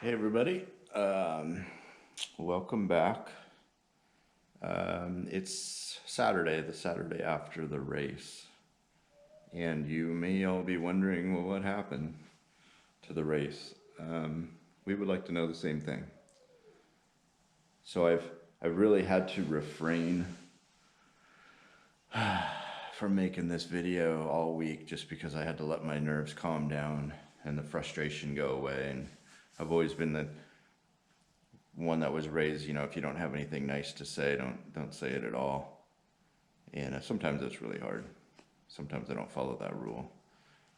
Hey everybody, welcome back. It's Saturday, the Saturday after the race, and you may all be wondering, well, what happened to the race? We would like to know the same thing. So I've really had to refrain from making this video all week just because I had to let my nerves calm down and the frustration go away. And I've always been the one that was raised, if you don't have anything nice to say, don't say it at all. And sometimes it's really hard. Sometimes I don't follow that rule.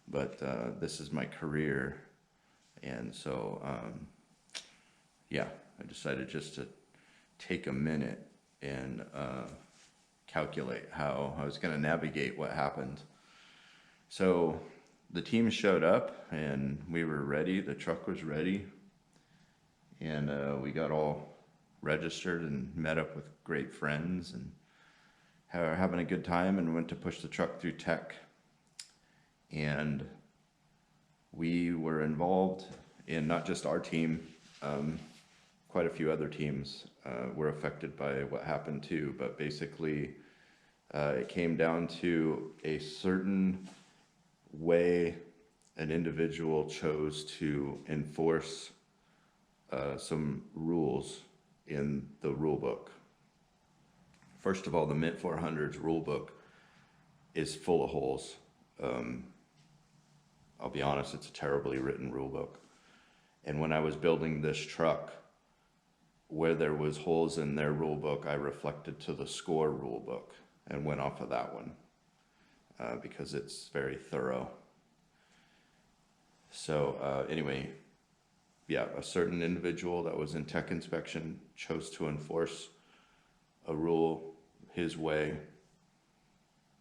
But this is my career. And so, yeah, I decided just to take a minute and calculate how I was going to navigate what happened. So the team showed up and we were ready. The truck was ready. And we got all registered and met up with great friends and having a good time, and went to push the truck through tech. And we were involved in not just our team, quite a few other teams were affected by what happened too. But basically, it came down to a certain way an individual chose to enforce some rules in the rule book. First of all, the Mint 400's rule book is full of holes. I'll be honest, it's a terribly written rule book. And when I was building this truck, where there was holes in their rule book, I reflected to the SCORE rule book and went off of that one because it's very thorough. So anyway, yeah, a certain individual that was in tech inspection chose to enforce a rule his way,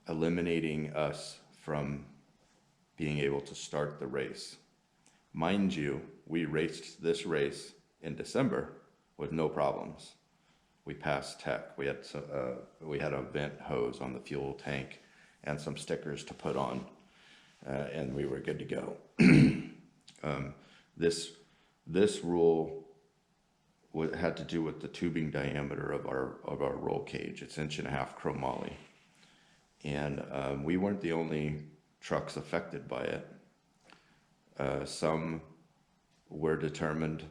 eliminating us from being able to start the race. Mind you, we raced this race in December with no problems. We passed tech. We had a vent hose on the fuel tank and some stickers to put on, and we were good to go. This rule had to do with the tubing diameter of our roll cage. It's 1.5" chromoly, and we weren't the only trucks affected by it. Some were determined,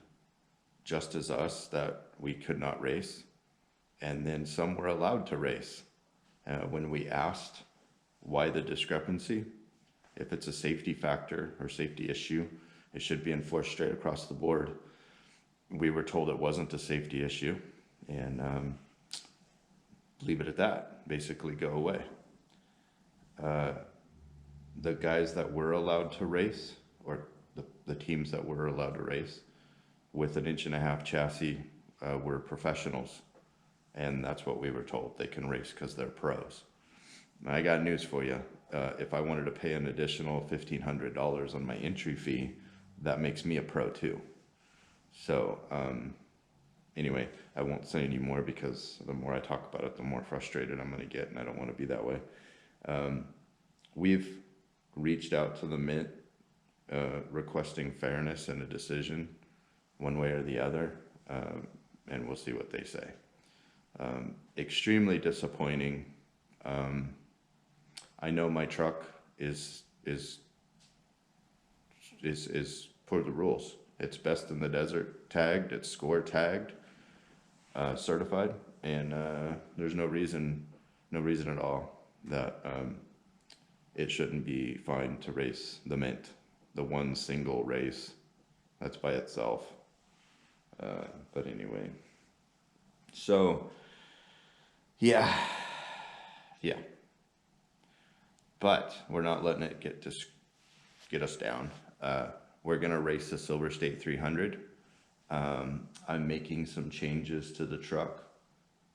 just as us, that we could not race, and then some were allowed to race. When we asked why the discrepancy, if it's a safety factor or safety issue, it should be enforced straight across the board. We were told it wasn't a safety issue, and leave it at that. Basically, go away. The guys that were allowed to race, or the teams that were allowed to race with an 1.5" chassis, were professionals, and that's what we were told. They can race because they're pros. Now, I got news for you. If I wanted to pay an additional $1,500 on my entry fee, that makes me a pro too. So anyway, I won't say any more because the more I talk about it, the more frustrated I'm going to get, and I don't want to be that way. we've reached out to the Mint requesting fairness and a decision one way or the other, and we'll see what they say. Extremely disappointing. I know my truck is for the rules. It's best in the desert tagged, it's score tagged, certified, and there's no reason at all that it shouldn't be fine to race the Mint, the one single race that's by itself. But anyway, so yeah, but we're not letting it get us down. We're gonna race the Silver State 300. I'm making some changes to the truck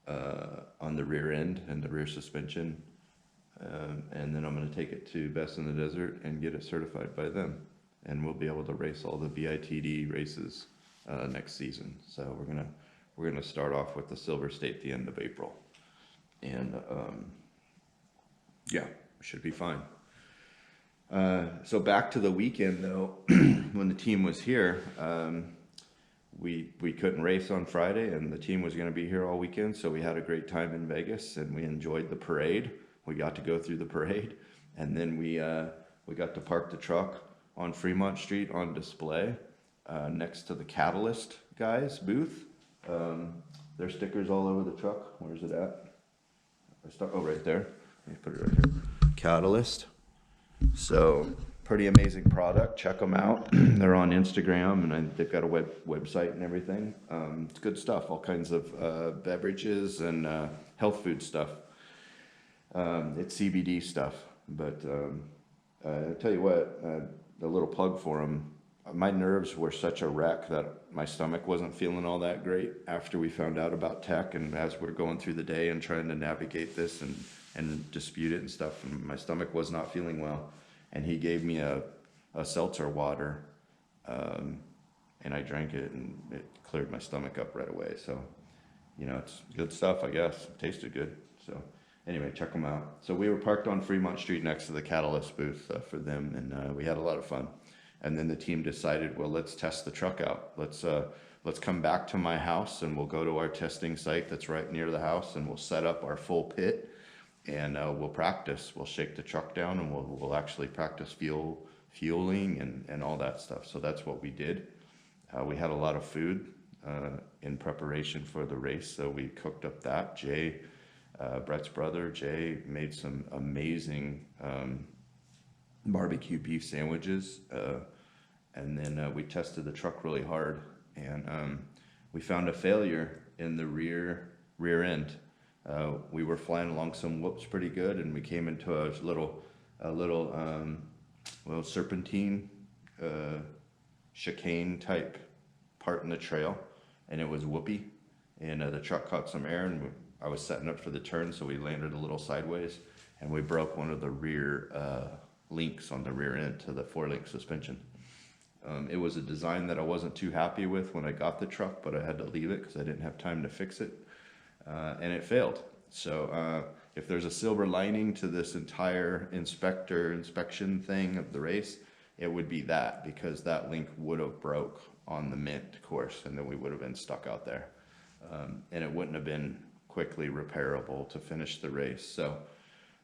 on the rear end and the rear suspension, and then I'm gonna take it to Best in the Desert and get it certified by them, and we'll be able to race all the BITD races next season. So we're gonna start off with the Silver State at the end of April, and yeah, should be fine. So back to the weekend though, when the team was here, we couldn't race on Friday, and the team was going to be here all weekend, so we had a great time in Vegas, and we enjoyed the parade. We got to go through the parade, and then we got to park the truck on Fremont Street on display next to the Catalyst guys booth. There's stickers all over the truck. Where's it at? Oh, right there. Let me put it right here. Catalyst. So pretty amazing product. Check them out. They're on Instagram, and they've got a website and everything. It's good stuff. All kinds of beverages and health food stuff. It's CBD stuff. But I tell you what, a little plug for them. My nerves were such a wreck that my stomach wasn't feeling all that great after we found out about tech, and as we're going through the day and trying to navigate this and dispute it and stuff, and my stomach was not feeling well. And he gave me a seltzer water, and I drank it, and it cleared my stomach up right away. So, you know, it's good stuff, I guess. It tasted good. So anyway, check them out. So we were parked on Fremont Street next to the Catalyst booth for them, and we had a lot of fun. And then the team decided, well, let's test the truck out. Let's come back to my house, and we'll go to our testing site that's right near the house, and we'll set up our full pit, and we'll practice. We'll shake the truck down, and we'll actually practice fueling and all that stuff. So that's what we did. We had a lot of food in preparation for the race, so we cooked up that. Jay, Brett's brother, Jay, made some amazing barbecue beef sandwiches, and then we tested the truck really hard, and we found a failure in the rear end. We were flying along some whoops pretty good, and we came into a little serpentine chicane type part in the trail, and it was whoopy, and the truck caught some air, and I was setting up for the turn, so we landed a little sideways, and we broke one of the rear links on the rear end to the 4-link suspension. It was a design that I wasn't too happy with when I got the truck, but I had to leave it because I didn't have time to fix it, and it failed. So if there's a silver lining to this entire inspection thing of the race, it would be that, because that link would have broke on the Mint course, and then we would have been stuck out there, and it wouldn't have been quickly repairable to finish the race. So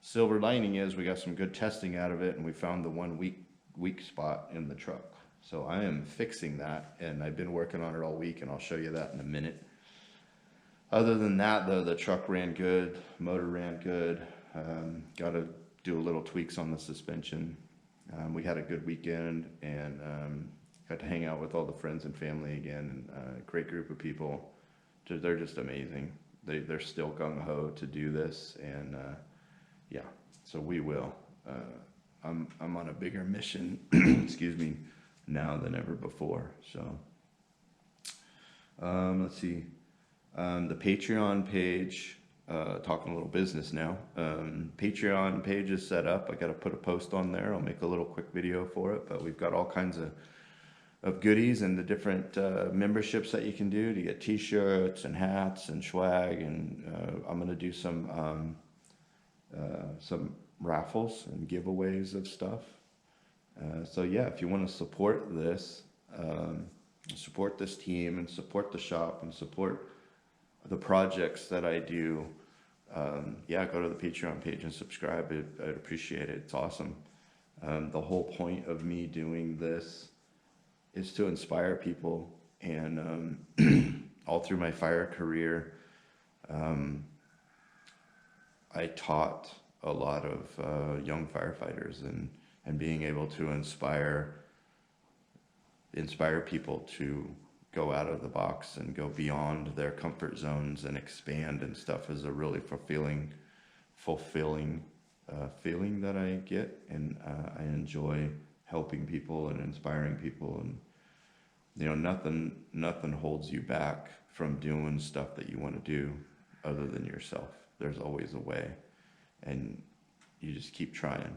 silver lining is we got some good testing out of it, and we found the one weak spot in the truck. So I am fixing that, and I've been working on it all week, and I'll show you that in a minute. Other than that, though, the truck ran good, motor ran good. Got to do a little tweaks on the suspension. We had a good weekend, and got to hang out with all the friends and family again, and a great group of people. They're just amazing. They're still gung-ho to do this, and yeah, so we will. I'm on a bigger mission, excuse me, now than ever before. So let's see, the Patreon page, talking a little business now. Patreon page is set up. I got to put a post on there. I'll make a little quick video for it, but we've got all kinds of goodies and the different memberships that you can do to get t-shirts and hats and swag, and I'm going to do some raffles and giveaways of stuff. So yeah, if you want to support this team and support the shop and support the projects that I do, yeah, go to the Patreon page and subscribe. I'd appreciate it. It's awesome. The whole point of me doing this is to inspire people, and all through my fire career, I taught a lot of young firefighters, and being able to inspire people to go out of the box and go beyond their comfort zones and expand and stuff is a really fulfilling feeling that I get, and I enjoy helping people and inspiring people. And you know, nothing holds you back from doing stuff that you want to do other than yourself. There's always a way, and you just keep trying.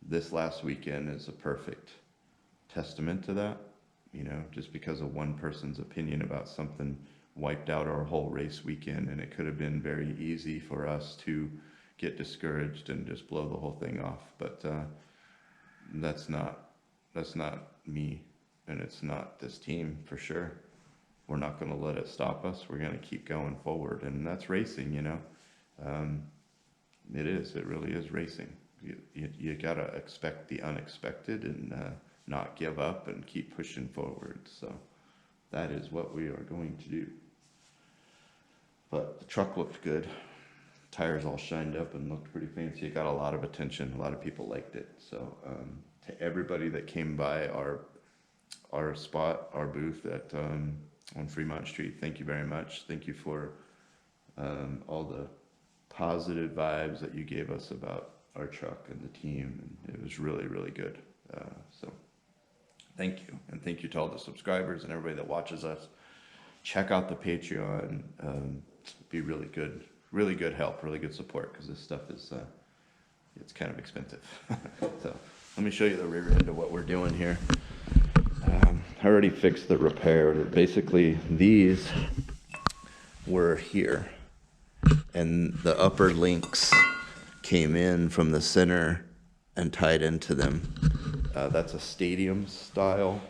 This last weekend is a perfect testament to that. You know, just because of one person's opinion about something wiped out our whole race weekend, and it could have been very easy for us to get discouraged and just blow the whole thing off. But that's not me, and it's not this team for sure. We're not going to let it stop us. We're going to keep going forward, and that's racing, you know. It really is racing. You got to expect the unexpected, and not give up and keep pushing forward. So that is what we are going to do. But the truck looked good. Tires all shined up and looked pretty fancy. It got a lot of attention. A lot of people liked it. So to everybody that came by our spot, our booth at on Fremont Street, thank you very much. Thank you for all the positive vibes that you gave us about our truck and the team. And it was really, really good. So thank you. And thank you to all the subscribers and everybody that watches us. Check out the Patreon. Be really good help, really good support, because this stuff is, it's kind of expensive. So let me show you the rear end of what we're doing here. I already fixed the repair. Basically, these were here, and the upper links came in from the center and tied into them. That's a stadium style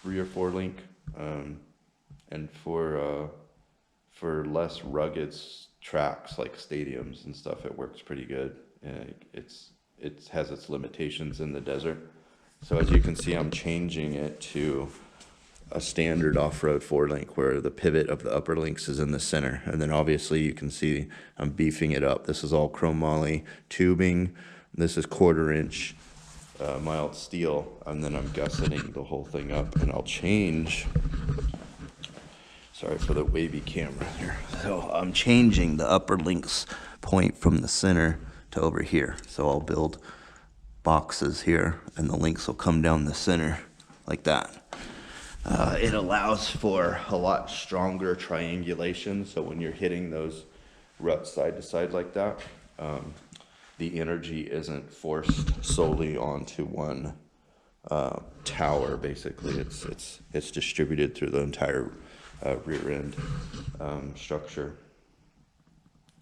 rear four link, and for less rugged tracks like stadiums and stuff, it works pretty good. It has its limitations in the desert. So as you can see, I'm changing it to a standard off-road four link where the pivot of the upper links is in the center, and then obviously you can see I'm beefing it up. This is all chromoly tubing. This is 1/4 inch mild steel, and then I'm gusseting the whole thing up, and I'll change. Sorry for the wavy camera here. So I'm changing the upper links point from the center to over here. So I'll build boxes here, and the links will come down the center like that. It allows for a lot stronger triangulation, so when you're hitting those ruts side to side like that, the energy isn't forced solely onto one tower. Basically, it's distributed through the entire rear end structure,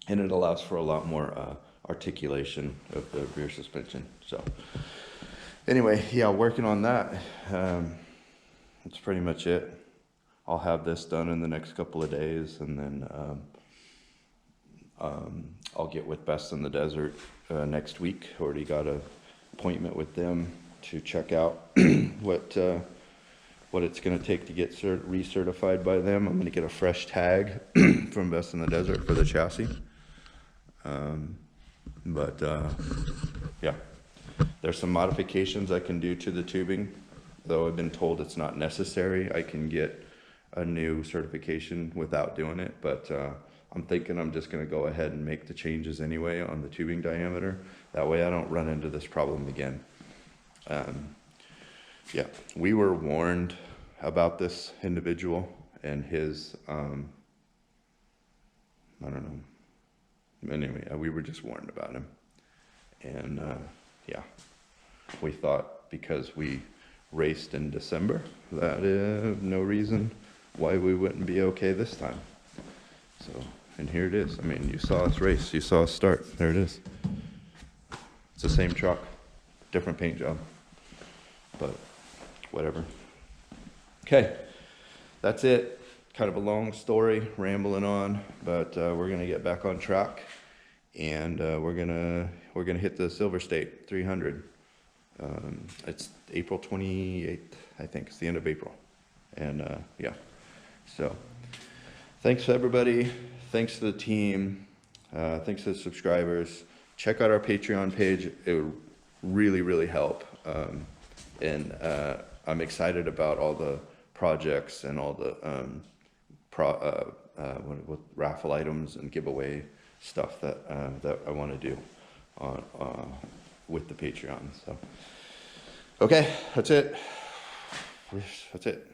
and it allows for a lot more articulation of the rear suspension. So anyway, yeah, working on that. That's pretty much it. I'll have this done in the next couple of days, and then I'll get with Best in the Desert next week. Already got an appointment with them to check out what it's going to take to get recertified by them. I'm going to get a fresh tag from Best in the Desert for the chassis. Yeah, there's some modifications I can do to the tubing, though I've been told it's not necessary. I can get a new certification without doing it, but I'm thinking I'm just going to go ahead and make the changes anyway on the tubing diameter. That way I don't run into this problem again. Yeah, we were warned about this individual and his, I don't know. Anyway, we were just warned about him. And yeah, we thought because we raced in December that no reason why we wouldn't be okay this time. So, and here it is. I mean, you saw us race, you saw us start. There it is. the same truck, different paint job, but whatever. Okay, that's it. Kind of a long story, rambling on, but we're gonna get back on track, and we're gonna hit the Silver State 300. It's April 28th, I think. It's the end of April, and yeah. So, thanks everybody. Thanks to the team. Thanks to the subscribers. Check out our Patreon page. It would really, really help. And I'm excited about all the projects and all the what raffle items and giveaway stuff that I want to do on with the Patreon. So, okay, that's it. That's it.